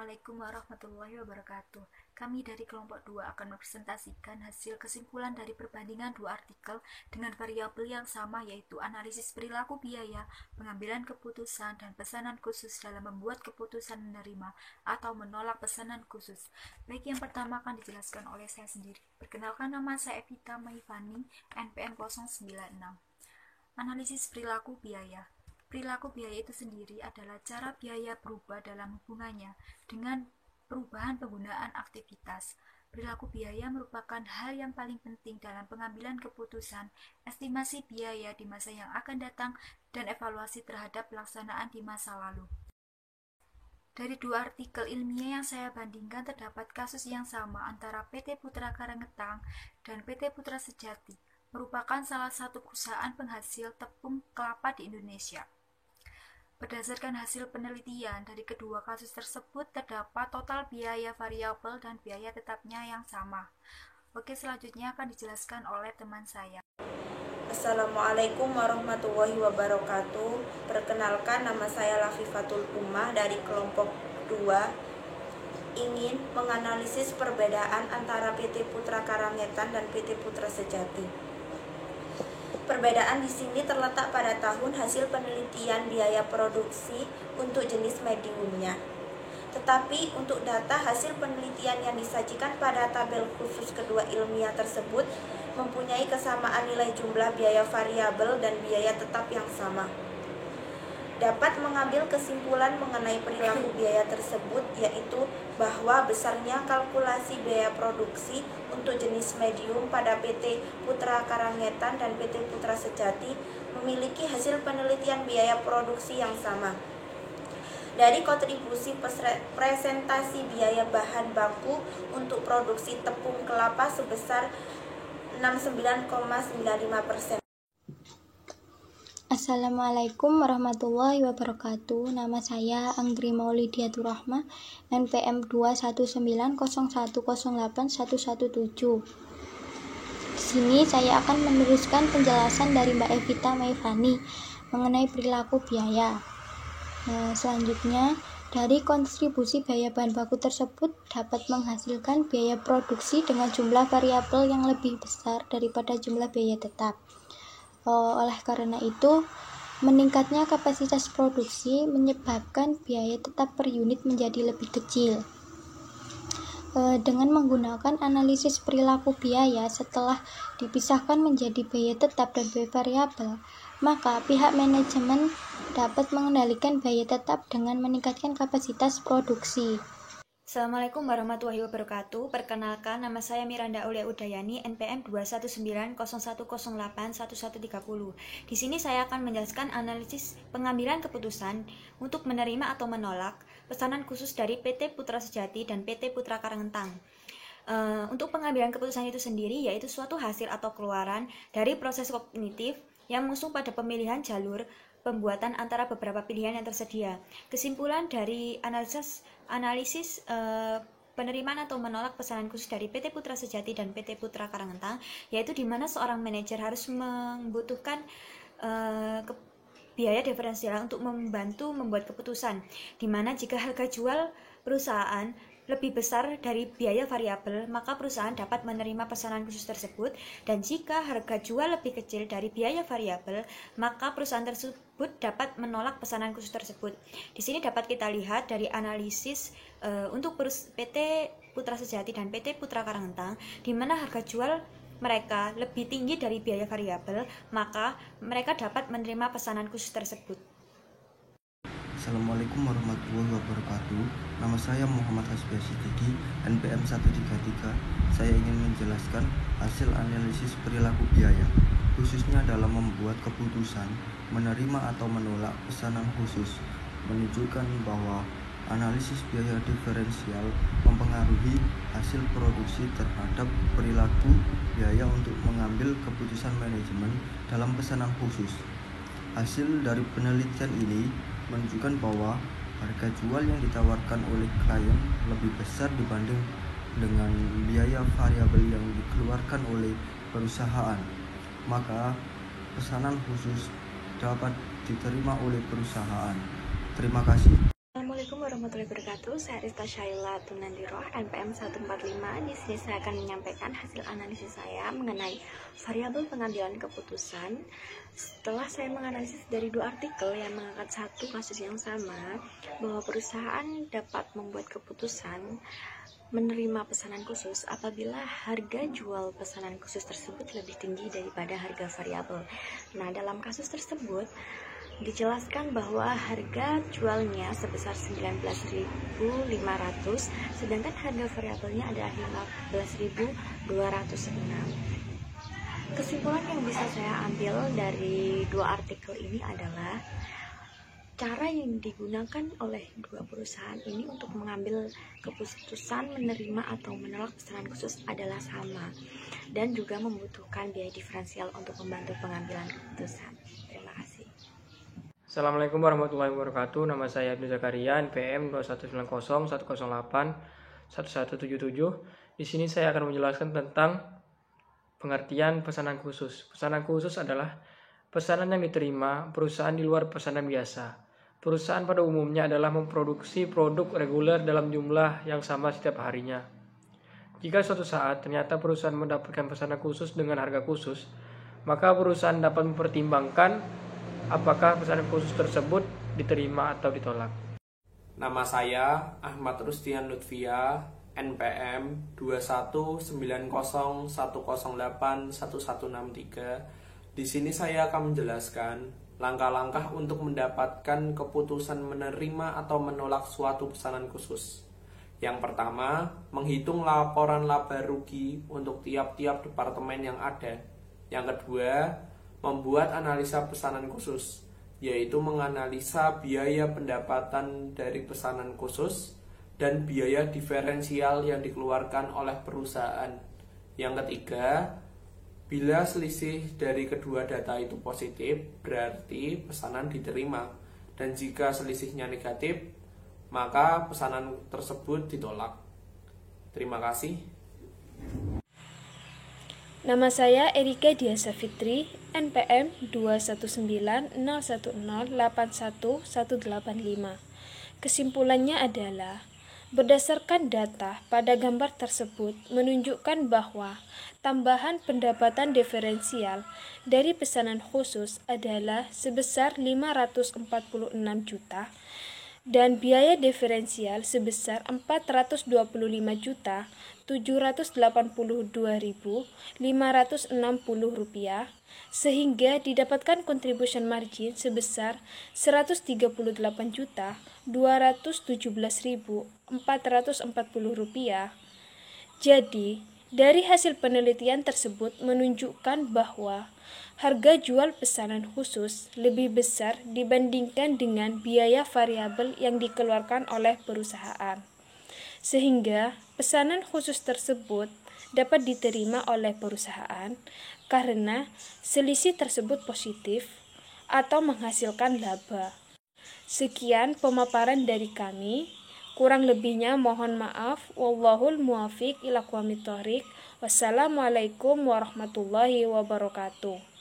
Assalamualaikum warahmatullahi wabarakatuh. Kami dari kelompok 2 akan mempresentasikan hasil kesimpulan dari perbandingan dua artikel dengan variabel yang sama, yaitu analisis perilaku biaya, pengambilan keputusan, dan pesanan khusus dalam membuat keputusan menerima atau menolak pesanan khusus. Baik, yang pertama akan dijelaskan oleh saya sendiri. Perkenalkan, nama saya Evita Maifani, NPM 096. Analisis perilaku biaya. Perilaku biaya itu sendiri adalah cara biaya berubah dalam hubungannya dengan perubahan penggunaan aktivitas. Perilaku biaya merupakan hal yang paling penting dalam pengambilan keputusan, estimasi biaya di masa yang akan datang, dan evaluasi terhadap pelaksanaan di masa lalu. Dari dua artikel ilmiah yang saya bandingkan, terdapat kasus yang sama antara PT Putra Karangetang dan PT Putra Sejati, merupakan salah satu perusahaan penghasil tepung kelapa di Indonesia. Berdasarkan hasil penelitian dari kedua kasus tersebut, terdapat total biaya variabel dan biaya tetapnya yang sama. Oke, selanjutnya akan dijelaskan oleh teman saya. Assalamualaikum warahmatullahi wabarakatuh. Perkenalkan, nama saya Lafifatul Umah dari kelompok 2, ingin menganalisis perbedaan antara PT Putra Karangetan dan PT Putra Sejati. Perbedaan di sini terletak pada tahun hasil penelitian biaya produksi untuk jenis mediumnya. Tetapi untuk data hasil penelitian yang disajikan pada tabel khusus kedua ilmiah tersebut mempunyai kesamaan nilai jumlah biaya variabel dan biaya tetap yang sama. Dapat mengambil kesimpulan mengenai perilaku biaya tersebut, yaitu bahwa besarnya kalkulasi biaya produksi untuk jenis medium pada PT Putra Karangetan dan PT Putra Sejati memiliki hasil penelitian biaya produksi yang sama. Dari kontribusi presentasi biaya bahan baku untuk produksi tepung kelapa sebesar 69,95%. Assalamualaikum warahmatullahi wabarakatuh. Nama saya Anggri Maulidiatur Rahmah, NPM 21901081117. Di sini saya akan meneruskan penjelasan dari Mbak Evita Maifani mengenai perilaku biaya. Selanjutnya, dari kontribusi biaya bahan baku tersebut dapat menghasilkan biaya produksi dengan jumlah variabel yang lebih besar daripada jumlah biaya tetap. Oleh karena itu, meningkatnya kapasitas produksi menyebabkan biaya tetap per unit menjadi lebih kecil. Dengan menggunakan analisis perilaku biaya setelah dipisahkan menjadi biaya tetap dan biaya variabel, maka pihak manajemen dapat mengendalikan biaya tetap dengan meningkatkan kapasitas produksi. Assalamualaikum warahmatullahi wabarakatuh. Perkenalkan, nama saya Miranda Aulia Udayani, NPM 21901081130. Di sini saya akan menjelaskan analisis pengambilan keputusan untuk menerima atau menolak pesanan khusus dari PT Putra Sejati dan PT Putra Karangetang. Untuk pengambilan keputusan itu sendiri, yaitu suatu hasil atau keluaran dari proses kognitif yang mengusung pada pemilihan jalur pembuatan antara beberapa pilihan yang tersedia. Kesimpulan dari analisis penerimaan atau menolak pesanan khusus dari PT Putra Sejati dan PT Putra Karangetang, yaitu di mana seorang manajer harus membutuhkan biaya diferensial untuk membantu membuat keputusan, di mana jika harga jual perusahaan lebih besar dari biaya variabel, maka perusahaan dapat menerima pesanan khusus tersebut, dan jika harga jual lebih kecil dari biaya variabel, maka perusahaan tersebut dapat menolak pesanan khusus tersebut. Di sini dapat kita lihat dari analisis untuk PT Putra Sejati dan PT Putra Karangetang, di mana harga jual mereka lebih tinggi dari biaya variabel, maka mereka dapat menerima pesanan khusus tersebut. Assalamualaikum warahmatullahi wabarakatuh. Nama saya Muhammad Hasbi Siddiqi, NPM 133. Saya ingin menjelaskan hasil analisis perilaku biaya, khususnya dalam membuat keputusan menerima atau menolak pesanan khusus, menunjukkan bahwa analisis biaya diferensial mempengaruhi hasil produksi terhadap perilaku biaya untuk mengambil keputusan manajemen dalam pesanan khusus. Hasil dari penelitian ini menunjukkan bahwa harga jual yang ditawarkan oleh klien lebih besar dibanding dengan biaya variabel yang dikeluarkan oleh perusahaan, maka pesanan khusus dapat diterima oleh perusahaan. Terima kasih. Assalamualaikum warahmatullahi wabarakatuh. Saya Rista Syaila Tunandiroh, NPM 145. Di sini saya akan menyampaikan hasil analisis saya mengenai variabel pengambilan keputusan. Setelah saya menganalisis dari 2 artikel yang mengangkat satu kasus yang sama, bahwa perusahaan dapat membuat keputusan menerima pesanan khusus apabila harga jual pesanan khusus tersebut lebih tinggi daripada harga variabel. Nah, dalam kasus tersebut dijelaskan bahwa harga jualnya sebesar 19.500, sedangkan harga variabelnya adalah 15.206. Kesimpulan yang bisa saya ambil dari 2 artikel ini adalah cara yang digunakan oleh 2 perusahaan ini untuk mengambil keputusan menerima atau menolak pesanan khusus adalah sama dan juga membutuhkan biaya diferensial untuk membantu pengambilan keputusan. Terima kasih. Assalamualaikum warahmatullahi wabarakatuh. Nama saya Ibnu Zakaria, NPM 2190-108-1177. Di sini saya akan menjelaskan tentang pengertian pesanan khusus. Pesanan khusus adalah pesanan yang diterima perusahaan di luar pesanan biasa. Perusahaan pada umumnya adalah memproduksi produk reguler dalam jumlah yang sama setiap harinya. Jika suatu saat ternyata perusahaan mendapatkan pesanan khusus dengan harga khusus, maka perusahaan dapat mempertimbangkan apakah pesanan khusus tersebut diterima atau ditolak. Nama saya Ahmad Rustian Lutfia, NPM 21901081163. Di sini saya akan menjelaskan langkah-langkah untuk mendapatkan keputusan menerima atau menolak suatu pesanan khusus. Yang pertama, menghitung laporan laba rugi untuk tiap-tiap departemen yang ada. Yang kedua, membuat analisa pesanan khusus, yaitu menganalisa biaya pendapatan dari pesanan khusus dan biaya diferensial yang dikeluarkan oleh perusahaan. Yang ketiga, bila selisih dari kedua data itu positif, berarti pesanan diterima, dan jika selisihnya negatif, maka pesanan tersebut ditolak. Terima kasih. Nama saya Erika Diasa Fitri, NPM 21901081185. Kesimpulannya adalah, berdasarkan data pada gambar tersebut menunjukkan bahwa tambahan pendapatan diferensial dari pesanan khusus adalah sebesar 546 juta dan biaya diferensial sebesar 425.782.560 rupiah, sehingga didapatkan contribution margin sebesar 138.217.440 rupiah. Jadi, dari hasil penelitian tersebut menunjukkan bahwa harga jual pesanan khusus lebih besar dibandingkan dengan biaya variabel yang dikeluarkan oleh perusahaan, sehingga pesanan khusus tersebut dapat diterima oleh perusahaan karena selisih tersebut positif atau menghasilkan laba. Sekian pemaparan dari kami. Kurang lebihnya mohon maaf. Wallahul muwaffiq ila aqwamit thoriq. Wassalamualaikum warahmatullahi wabarakatuh.